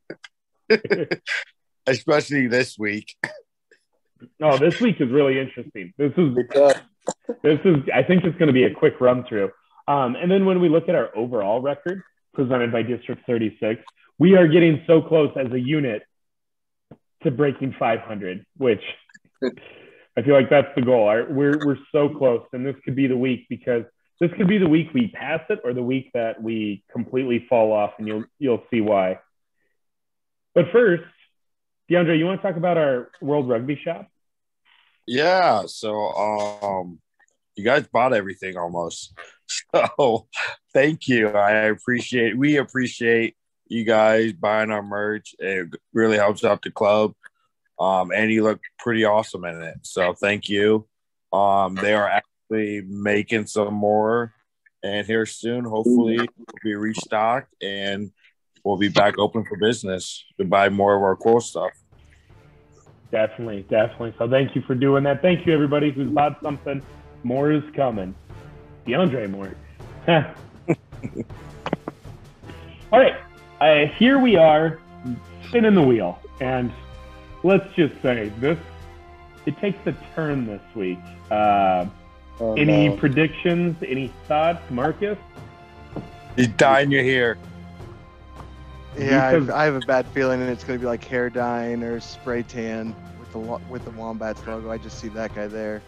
Especially this week. Oh, this week is really interesting. This is I think it's going to be a quick run through. And then when we look at our overall record presented by District 36, we are getting so close as a unit to breaking 500, which I feel like that's the goal. We're so close, and this could be the week, because this could be the week we pass it or the week that we completely fall off, and you'll see why. But first, DeAndre, you want to talk about our World Rugby Shop? Yeah, so you guys bought everything almost. So thank you. We appreciate you guys buying our merch. It really helps out the club. And you look pretty awesome in it. So thank you. They are actually making some more, and here soon, hopefully, we'll be restocked and we'll be back open for business to buy more of our cool stuff. Definitely. So thank you for doing that. Thank you, everybody who's bought something. More is coming. DeAndre Moore. All right. Here we are, spinning the wheel. And let's just say it takes a turn this week. Any predictions? Any thoughts, Marcus? He's dying you're here. Yeah, I have a bad feeling it's going to be like hair dyeing or spray tan with the Wombats logo. I just see that guy there.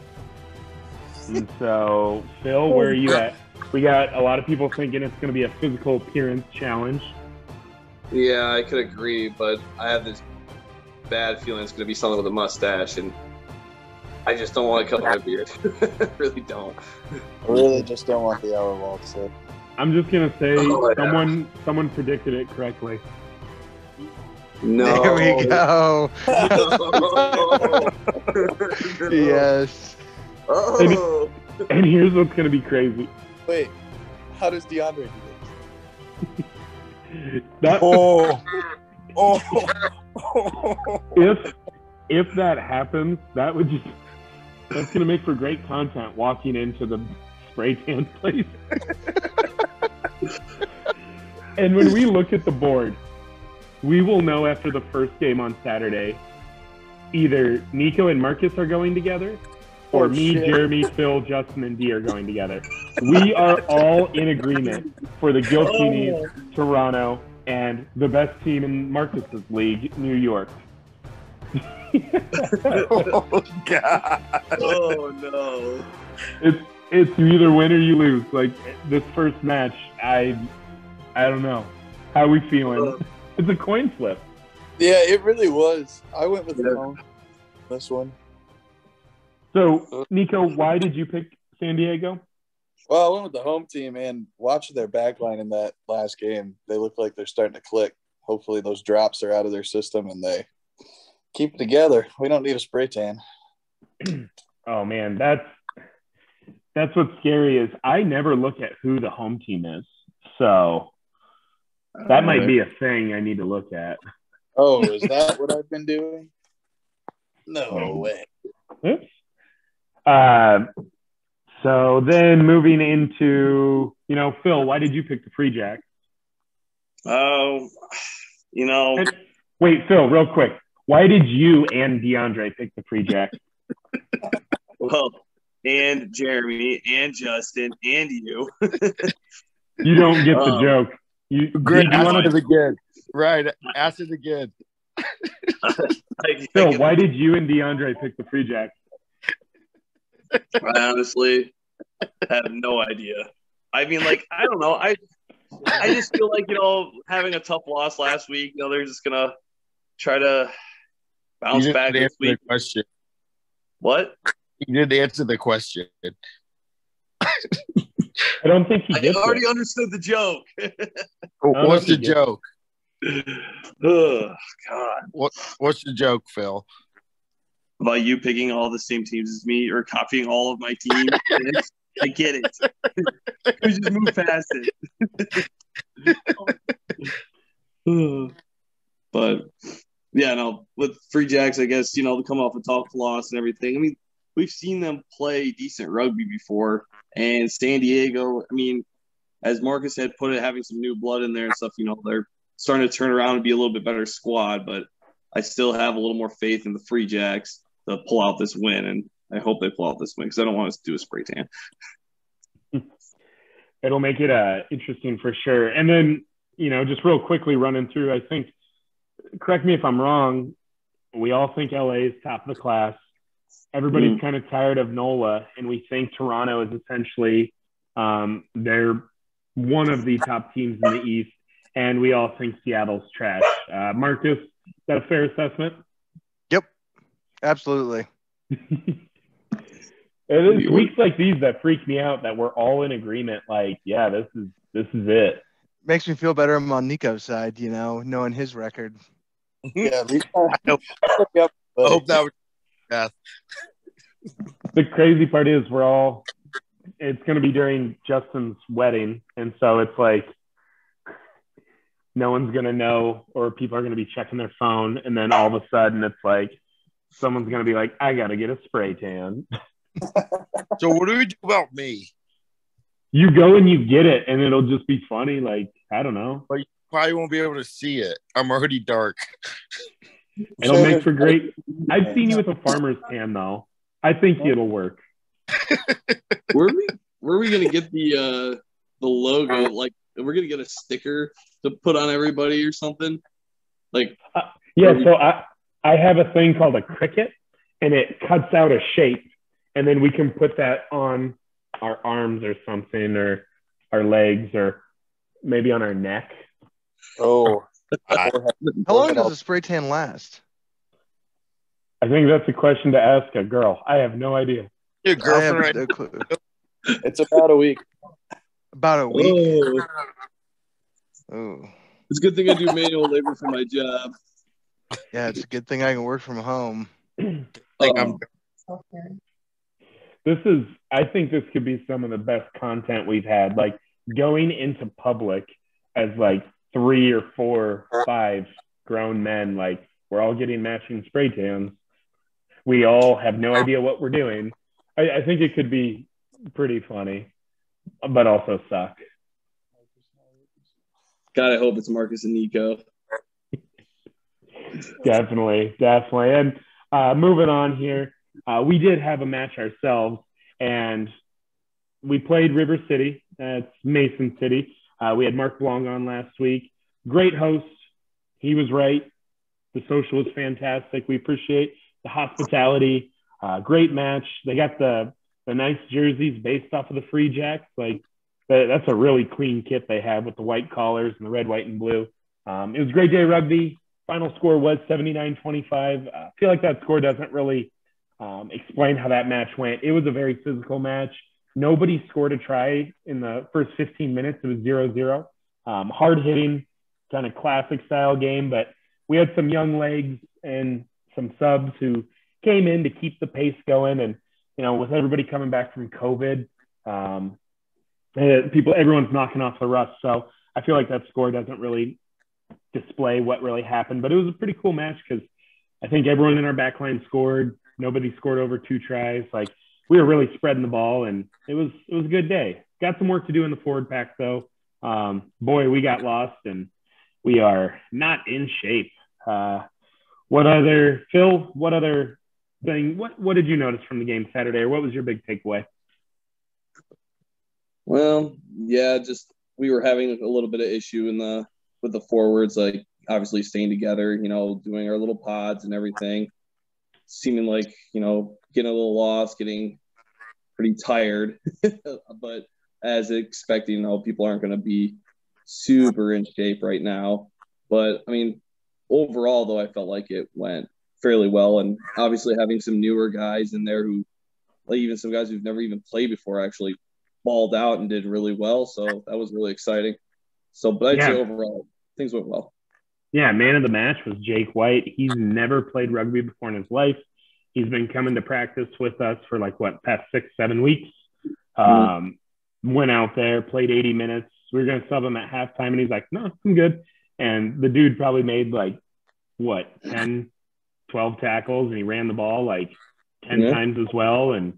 And so, Phil, where are you at? We got a lot of people thinking it's going to be a physical appearance challenge. Yeah, I could agree, but I have this bad feeling it's going to be someone with a mustache, and I just don't want to cut my beard. I really don't. I really just don't want the hour wall to sit. I'm just going to say someone predicted it correctly. No. There we go. No. Yes. Oh. And here's what's going to be crazy. Wait, how does DeAndre do this? If that happens, that's going to make for great content walking into the spray tan place. And when we look at the board, we will know after the first game on Saturday, either Nico and Marcus are going together, or Jeremy, Phil, Justin, and D are going together. We are all in agreement for the Giltinis, Toronto, and the best team in Marcus's league, New York. Oh, God. Oh, no. It's you either win or you lose. Like, this first match, I don't know. How are we feeling? It's a coin flip. Yeah, it really was. I went with the home this one. So, Nico, why did you pick San Diego? Well, I went with the home team, and watching their back line in that last game, they look like they're starting to click. hopefully those drops are out of their system and they keep it together. We don't need a spray tan. Oh man, that's what's scary is I never look at who the home team is. So that might be a thing I need to look at. Oh, is that what I've been doing? No way. Oops. So then moving into, Phil, why did you pick the Free Jacks? Wait, Phil, real quick. Why did you and DeAndre pick the Free Jacks? Well, and Jeremy and Justin and you. You don't get the joke. Great. Ask it again. Right. Ask it again. Phil, why did you and DeAndre pick the Free Jacks? I honestly have no idea. I mean, I don't know. I just feel like, having a tough loss last week, they're just going to try to bounce back this week. Question. What? You didn't answer the question. I don't think he gets already understood the joke. What's the joke? Oh, God. What's the joke, Phil? About you picking all the same teams as me or copying all of my teams. I get it. We just move past it. But, yeah, no, with Free Jacks, I guess, they come off a tough loss and everything. I mean, we've seen them play decent rugby before. And San Diego, I mean, as Marcus had put it, having some new blood in there and stuff, they're starting to turn around and be a little bit better squad. But I still have a little more faith in the Free Jacks to pull out this win. And I hope they pull out this win because I don't want us to do a spray tan. It'll make it interesting for sure. And then, just real quickly running through, I think, correct me if I'm wrong, we all think LA is top of the class. Everybody's kind of tired of NOLA, and we think Toronto is essentially they're one of the top teams in the East, and we all think Seattle's trash. Marcus, is that a fair assessment? Yep, absolutely. It is weeks like these that freak me out that we're all in agreement. Yeah, this is it. Makes me feel better. I'm on Nico's side, knowing his record. Yeah, at least I hope that was Beth. The crazy part is it's going to be during Justin's wedding. And so it's no one's going to know, or people are going to be checking their phone. And then all of a sudden it's someone's going to be like, I got to get a spray tan. So what do we do about me? You go and you get it and it'll just be funny. I don't know. But you probably won't be able to see it. I'm already dark. It'll make for great. I've seen you with a farmer's tan though. I think it'll work. Where are we gonna get the logo? We're gonna get a sticker to put on everybody or something. So I have a thing called a cricket, and it cuts out a shape, and then we can put that on our arms or something, or our legs, or maybe on our neck. Oh. How long does a spray tan last? I think that's a question to ask a girl. I have no idea. Your girlfriend. No clue. It's about a week. About a week. Oh. It's a good thing I do manual labor for my job. Yeah, it's a good thing I can work from home. I think this could be some of the best content we've had. Going into public as 3 or 4 or 5 grown men, we're all getting matching spray tans. We all have no idea what we're doing. I think it could be pretty funny, but also suck. God, I hope it's Marcus and Nico. Definitely. And moving on here, we did have a match ourselves, and we played River City. It's Mason City. We had Mark Long on last week. Great host. He was right. The social was fantastic. We appreciate the hospitality. Great match. They got the nice jerseys based off of the Free Jacks. That's a really clean kit they have with the white collars and the red, white, and blue. It was a great day of rugby. Final score was 79-25. I feel like that score doesn't really explain how that match went. It was a very physical match. Nobody scored a try in the first 15 minutes. It was 0-0. Hard hitting. kind of classic style game, but we had some young legs and some subs who came in to keep the pace going. And, with everybody coming back from COVID, everyone's knocking off the rust. So I feel like that score doesn't really display what really happened, but it was a pretty cool match because I think everyone in our back line scored. Nobody scored over 2 tries. Like, we were really spreading the ball, and it was a good day. Got some work to do in the forward pack, though. Boy, we got lost, and we are not in shape. What other thing? What did you notice from the game Saturday, or what was your big takeaway? Well, yeah, just we were having a little bit of issue with the forwards, like obviously staying together, doing our little pods and everything. Seeming like, getting a little lost, getting pretty tired. But as expected, people aren't going to be super in shape right now. But, I mean, overall, though, I felt like it went fairly well. And obviously having some newer guys in there who, like even some guys who've never even played before, actually balled out and did really well. So that was really exciting. So, but I'd say overall, things went well. Yeah, man of the match was Jake White. He's never played rugby before in his life. He's been coming to practice with us for past 6-7 weeks. Went out there, played 80 minutes. We were going to sub him at halftime, and he's like, no, I'm good. And the dude probably made 10, 12 tackles, and he ran the ball 10 times as well. And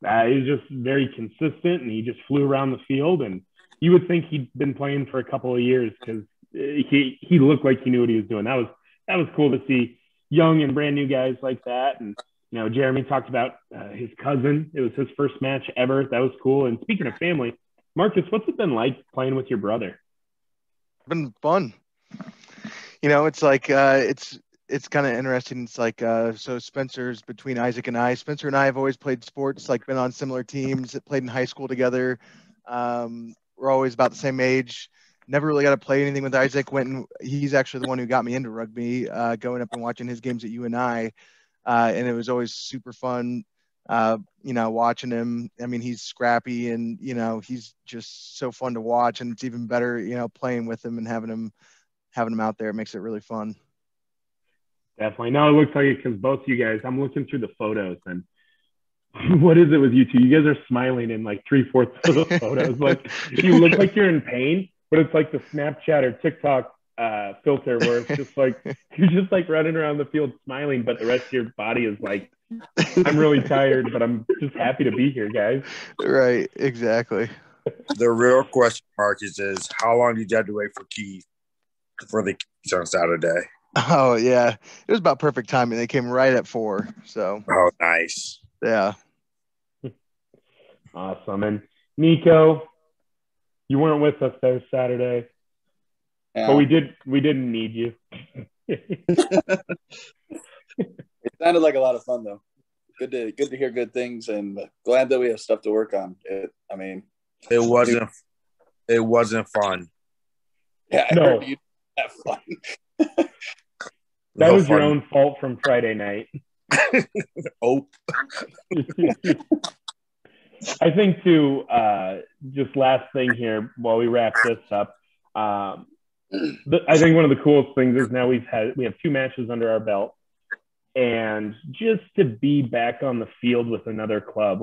he was just very consistent, and he just flew around the field. And you would think he'd been playing for a couple of years because he looked like he knew what he was doing. That was cool to see young and brand new guys like that. And, Jeremy talked about his cousin. It was his first match ever. That was cool. And speaking of family, Marcus, what's it been like playing with your brother? It's been fun. It's like, it's kind of interesting. It's like, so Spencer's between Isaac and I. Spencer and I have always played sports, been on similar teams, played in high school together. We're always about the same age. Never really got to play anything with Isaac. He's actually the one who got me into rugby, going up and watching his games at UNI. And it was always super fun, watching him. I mean, he's scrappy and, he's just so fun to watch. And it's even better, playing with him and having him out there. It makes it really fun. Definitely. No, it looks like it because both you guys, I'm looking through the photos and what is it with you two? You guys are smiling in 3/4 of the photos. You look like you're in pain, but it's like the Snapchat or TikTok filter where it's just you're just running around the field smiling, but the rest of your body is I'm really tired, but I'm just happy to be here, guys. Right, exactly. The real question, Marcus, is how long did you have to wait for Keith for the Keys on Saturday? Oh yeah, it was about perfect timing. They came right at 4. So. Oh, nice. Yeah. Awesome. And Nico, you weren't with us there Saturday. Yeah. But we didn't need you. It sounded like a lot of fun though. Good to hear good things, and glad that we have stuff to work on. It wasn't fun. Yeah, I heard you have fun. That was your own fault from Friday night. Oh. I think too, just last thing here while we wrap this up. I think one of the coolest things is now we have 2 matches under our belt, and just to be back on the field with another club,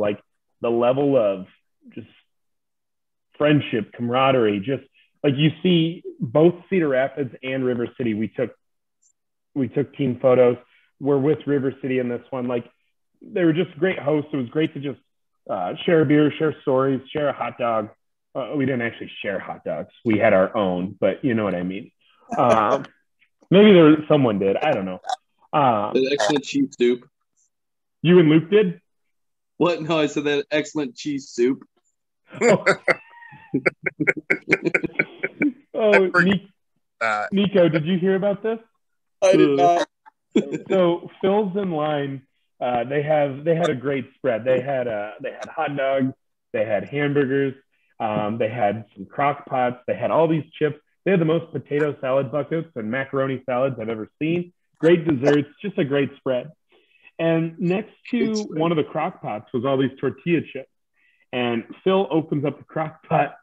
the level of just friendship, camaraderie, just you see both Cedar Rapids and River City. We took team photos. We're with River City in this one. They were just great hosts. It was great to just share a beer, share stories, share a hot dog. We didn't actually share hot dogs. We had our own, but you know what I mean. Maybe someone did. I don't know. Excellent cheese soup. You and Luke did? What? No, I said that excellent cheese soup. Nico, did you hear about this? I did not. So Phil's in line. They had a great spread. They had hot dogs. They had hamburgers. They had some crock pots. They had all these chips. They had the most potato salad buckets and macaroni salads I've ever seen. Great desserts, just a great spread. And next to one of the crock pots was all these tortilla chips. And Phil opens up the crock pot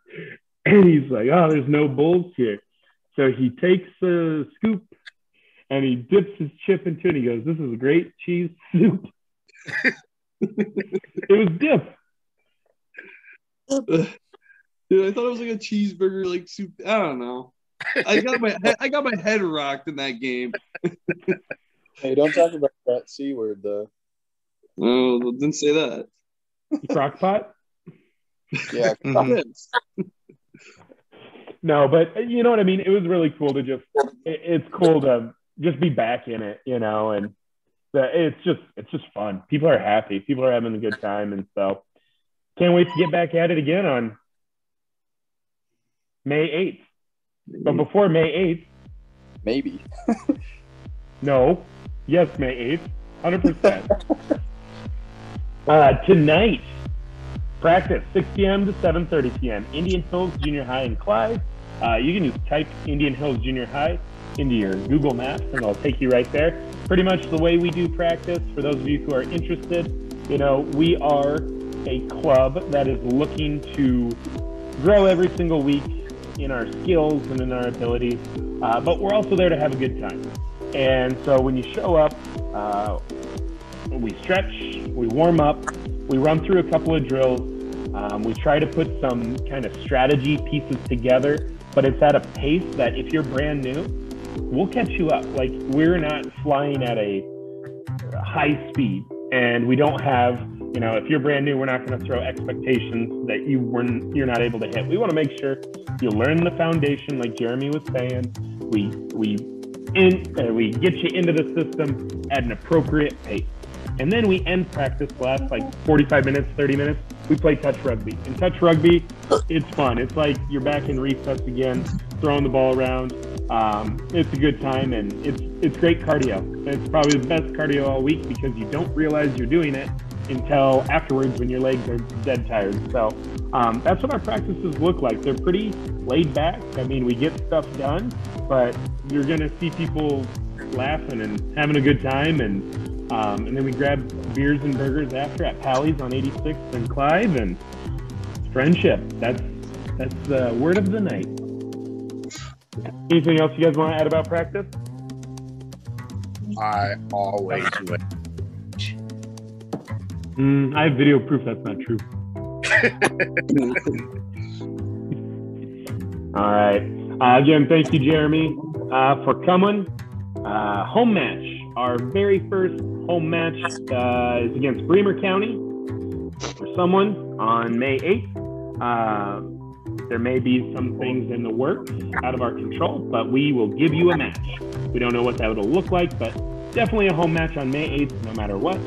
and he's like, oh, there's no bowls here. So he takes a scoop and he dips his chip into it. And he goes, "This is great cheese soup." It was dip. Dude, I thought it was like a cheeseburger, like soup. I don't know. I got my head rocked in that game. Hey, don't talk about that C word though. Oh, didn't say that. Crock pot? Yeah. Yes. No, but you know what I mean? It was really cool to it's cool to just be back in it, you know, and it's just fun. People are happy. People are having a good time. And so can't wait to get back at it again on May 8th. But before May 8th, Maybe. no, yes, May 8th, 100%. Tonight, practice 6 p.m. to 7:30 p.m. Indian Hills Junior High in Clyde. You can just type Indian Hills Junior High into your Google Maps and it'll take you right there. Pretty much the way we do practice, for those of you who are interested, you know, we are a club that is looking to grow every single week in our skills and in our abilities, but we're also there to have a good time. And so when you show up, we stretch, we warm up, we run through a couple of drills, we try to put some kind of strategy pieces together, but it's at a pace that if you're brand new, we'll catch you up. Like, we're not flying at a high speed, and we don't have, you know, if you're brand new, we're not going to throw expectations that you're not able to hit. We want to make sure you learn the foundation, like Jeremy was saying. We get you into the system at an appropriate pace. And then we end practice last like 45 minutes, 30 minutes. We play touch rugby. In touch rugby, it's fun. It's like you're back in recess again, throwing the ball around. It's a good time, and it's great cardio. It's probably the best cardio all week because you don't realize you're doing it until afterwards when your legs are dead tired. So that's what our practices look like. They're pretty laid back. I mean, we get stuff done, but you're going to see people laughing and having a good time. And then we grab beers and burgers after at Pally's on 86th and Clive, and friendship. That's the word of the night. Anything else you guys want to add about practice? I always win. I have video proof that's not true. All right. Again, thank you, Jeremy, for coming. Home match. Our very first home match is against Bremer County for someone on May 8th. There may be some things in the works out of our control, but we will give you a match. We don't know what that will look like, but definitely a home match on May 8th, no matter what.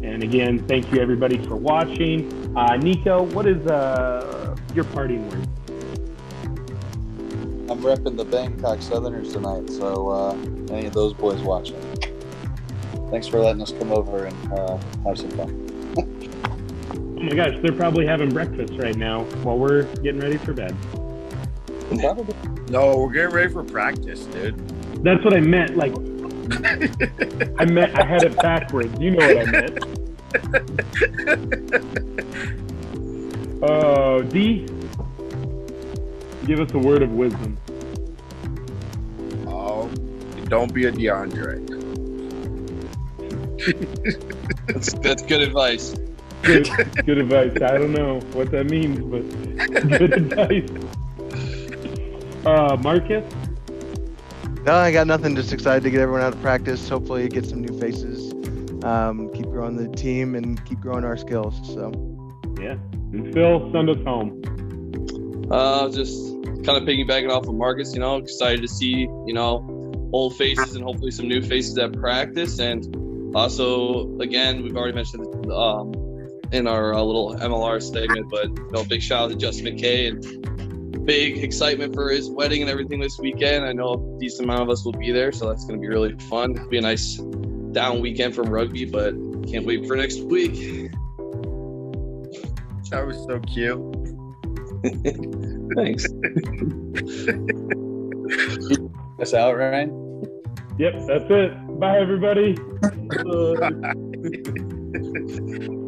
And again, thank you everybody for watching. Nico, what is your parting word? I'm repping the Bangkok Southerners tonight, so any of those boys watching, thanks for letting us come over and have some fun. Oh my gosh, they're probably having breakfast right now while we're getting ready for bed. Probably. No, we're getting ready for practice, dude. That's what I meant. Like, I had it backwards. You know what I meant. Oh, D, give us a word of wisdom. Oh, don't be a DeAndre. That's good advice. Good advice. I don't know what that means, but good advice. Marcus? No, I got nothing. Just excited to get everyone out of practice. Hopefully get some new faces. Keep growing the team and keep growing our skills. So yeah. And Phil, send us home. Just kind of piggybacking off of Marcus, you know, excited to see, you know, old faces and hopefully some new faces at practice. And also, again, we've already mentioned in our little MLR segment, but you know, big shout out to Justin McKay and big excitement for his wedding and everything this weekend. I know a decent amount of us will be there, so that's going to be really fun. It'll be a nice down weekend from rugby, but can't wait for next week. That was so cute. Thanks. Us out, Ryan? Yep, that's it. Bye, everybody. Bye.